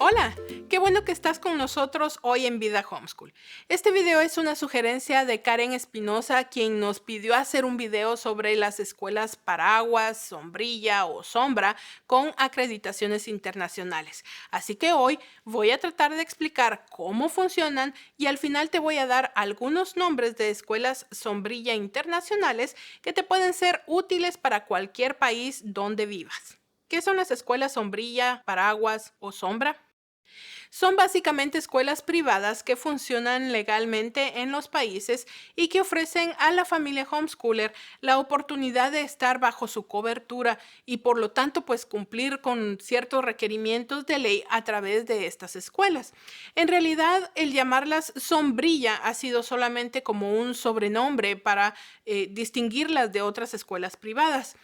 Hola, qué bueno que estás con nosotros hoy en Vida Homeschool. Este video es una sugerencia de Karen Espinosa, quien nos pidió hacer un video sobre las escuelas paraguas, sombrilla o sombra con acreditaciones internacionales. Así que hoy voy a tratar de explicar cómo funcionan y al final te voy a dar algunos nombres de escuelas sombrilla internacionales que te pueden ser útiles para cualquier país donde vivas. ¿Qué son las escuelas sombrilla, paraguas o sombra? Son básicamente escuelas privadas que funcionan legalmente en los países y que ofrecen a la familia homeschooler la oportunidad de estar bajo su cobertura y por lo tanto pues cumplir con ciertos requerimientos de ley a través de estas escuelas. En realidad el llamarlas sombrilla ha sido solamente como un sobrenombre para distinguirlas de otras escuelas privadas.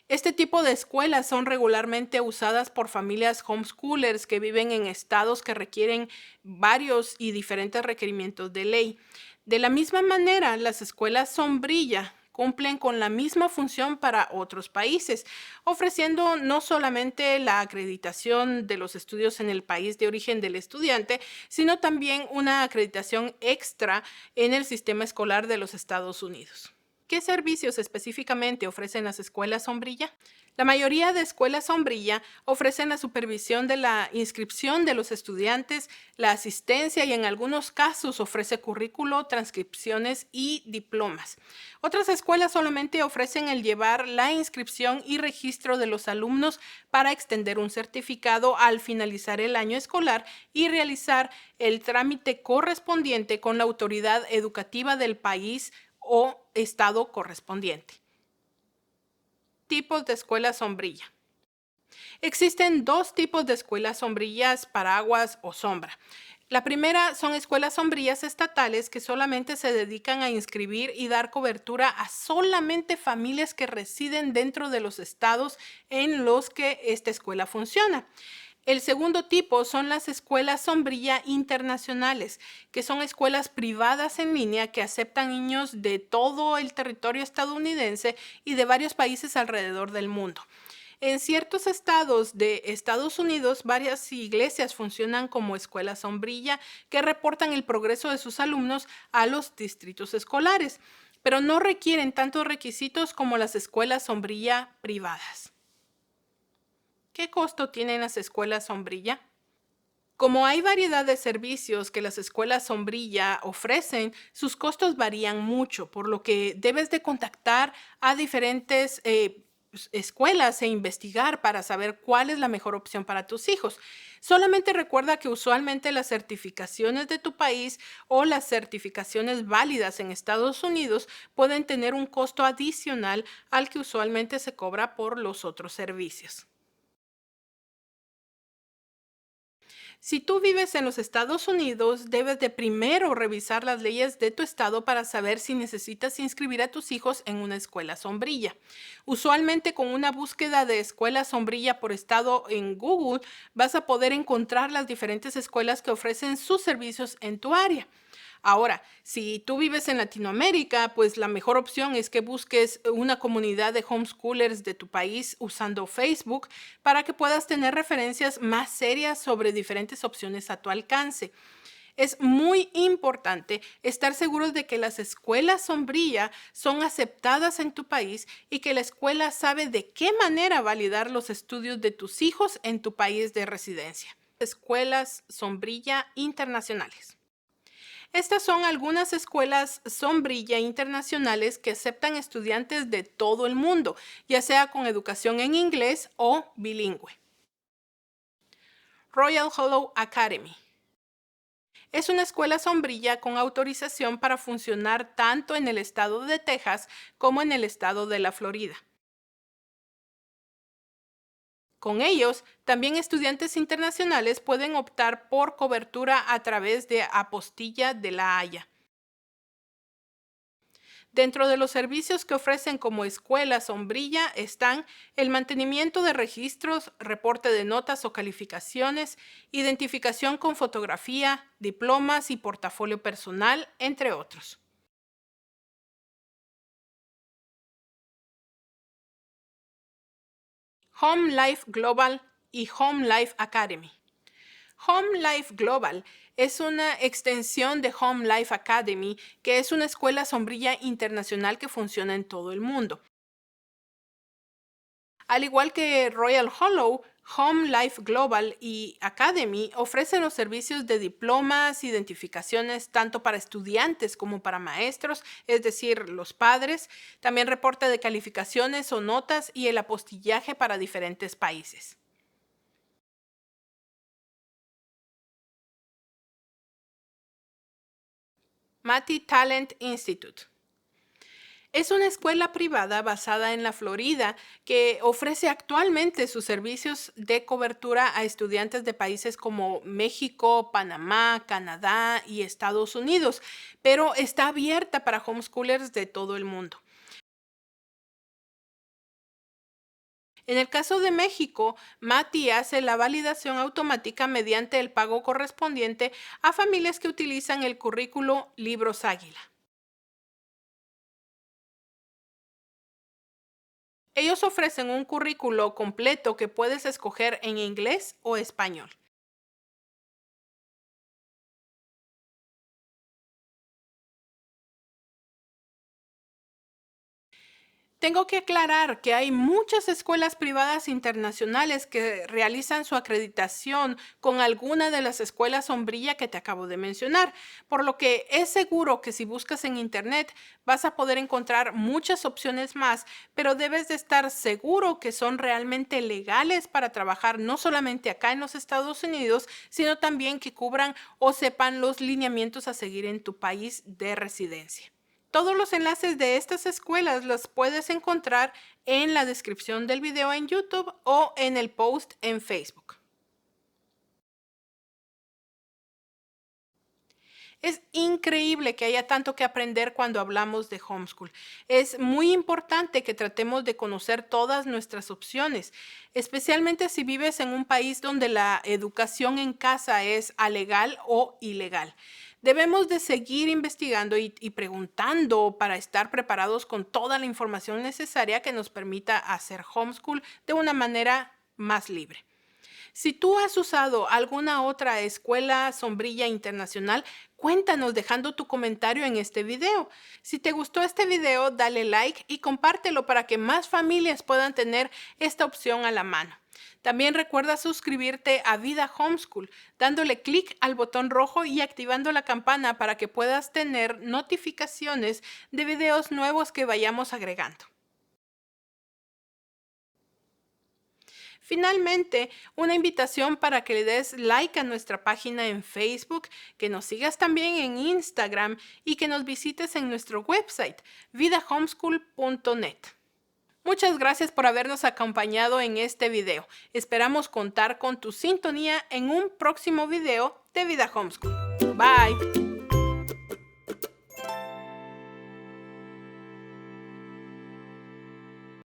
Este tipo de escuelas son regularmente usadas por familias homeschoolers que viven en estados que requieren varios y diferentes requerimientos de ley. De la misma manera, las escuelas sombrilla cumplen con la misma función para otros países, ofreciendo no solamente la acreditación de los estudios en el país de origen del estudiante, sino también una acreditación extra en el sistema escolar de los Estados Unidos. ¿Qué servicios específicamente ofrecen las escuelas sombrilla? La mayoría de escuelas sombrilla ofrecen la supervisión de la inscripción de los estudiantes, la asistencia y en algunos casos ofrece currículo, transcripciones y diplomas. Otras escuelas solamente ofrecen el llevar la inscripción y registro de los alumnos para extender un certificado al finalizar el año escolar y realizar el trámite correspondiente con la autoridad educativa del país o estado correspondiente. Tipos de escuelas sombrilla. Existen dos tipos de escuelas sombrillas, paraguas o sombra. La primera son escuelas sombrillas estatales que solamente se dedican a inscribir y dar cobertura a solamente familias que residen dentro de los estados en los que esta escuela funciona. El segundo tipo son las escuelas sombrilla internacionales, que son escuelas privadas en línea que aceptan niños de todo el territorio estadounidense y de varios países alrededor del mundo. En ciertos estados de Estados Unidos, varias iglesias funcionan como escuelas sombrilla que reportan el progreso de sus alumnos a los distritos escolares, pero no requieren tantos requisitos como las escuelas sombrilla privadas. ¿Qué costo tienen las escuelas sombrilla? Como hay variedad de servicios que las escuelas sombrilla ofrecen, sus costos varían mucho, por lo que debes de contactar a diferentes escuelas e investigar para saber cuál es la mejor opción para tus hijos. Solamente recuerda que usualmente las certificaciones de tu país o las certificaciones válidas en Estados Unidos pueden tener un costo adicional al que usualmente se cobra por los otros servicios. Si tú vives en los Estados Unidos, debes de primero revisar las leyes de tu estado para saber si necesitas inscribir a tus hijos en una escuela sombrilla. Usualmente con una búsqueda de escuela sombrilla por estado en Google, vas a poder encontrar las diferentes escuelas que ofrecen sus servicios en tu área. Ahora, si tú vives en Latinoamérica, pues la mejor opción es que busques una comunidad de homeschoolers de tu país usando Facebook para que puedas tener referencias más serias sobre diferentes opciones a tu alcance. Es muy importante estar seguros de que las escuelas sombrilla son aceptadas en tu país y que la escuela sabe de qué manera validar los estudios de tus hijos en tu país de residencia. Escuelas sombrilla internacionales. Estas son algunas escuelas sombrilla internacionales que aceptan estudiantes de todo el mundo, ya sea con educación en inglés o bilingüe. Royal Hollow Academy. Es una escuela sombrilla con autorización para funcionar tanto en el estado de Texas como en el estado de la Florida. Con ellos, también estudiantes internacionales pueden optar por cobertura a través de Apostilla de la Haya. Dentro de los servicios que ofrecen como escuela sombrilla están el mantenimiento de registros, reporte de notas o calificaciones, identificación con fotografía, diplomas y portafolio personal, entre otros. Home Life Global y Home Life Academy. Home Life Global es una extensión de Home Life Academy, que es una escuela sombrilla internacional que funciona en todo el mundo. Al igual que Royal Hollow, Home Life Global y Academy ofrecen los servicios de diplomas, identificaciones tanto para estudiantes como para maestros, es decir, los padres, también reporte de calificaciones o notas y el apostillaje para diferentes países. Mathi Talent Institute es una escuela privada basada en la Florida que ofrece actualmente sus servicios de cobertura a estudiantes de países como México, Panamá, Canadá y Estados Unidos, pero está abierta para homeschoolers de todo el mundo. En el caso de México, Mati hace la validación automática mediante el pago correspondiente a familias que utilizan el currículo Libros Águila. Ellos ofrecen un currículo completo que puedes escoger en inglés o español. Tengo que aclarar que hay muchas escuelas privadas internacionales que realizan su acreditación con alguna de las escuelas sombrilla que te acabo de mencionar, por lo que es seguro que si buscas en internet vas a poder encontrar muchas opciones más, pero debes de estar seguro que son realmente legales para trabajar no solamente acá en los Estados Unidos, sino también que cubran o sepan los lineamientos a seguir en tu país de residencia. Todos los enlaces de estas escuelas los puedes encontrar en la descripción del video en YouTube o en el post en Facebook. Es increíble que haya tanto que aprender cuando hablamos de homeschool. Es muy importante que tratemos de conocer todas nuestras opciones, especialmente si vives en un país donde la educación en casa es alegal o ilegal. Debemos de seguir investigando y preguntando para estar preparados con toda la información necesaria que nos permita hacer homeschool de una manera más libre. Si tú has usado alguna otra escuela sombrilla internacional, cuéntanos dejando tu comentario en este video. Si te gustó este video, dale like y compártelo para que más familias puedan tener esta opción a la mano. También recuerda suscribirte a Vida Homeschool, dándole clic al botón rojo y activando la campana para que puedas tener notificaciones de videos nuevos que vayamos agregando. Finalmente, una invitación para que le des like a nuestra página en Facebook, que nos sigas también en Instagram y que nos visites en nuestro website, vidahomeschool.net. Muchas gracias por habernos acompañado en este video. Esperamos contar con tu sintonía en un próximo video de Vida Homeschool. Bye.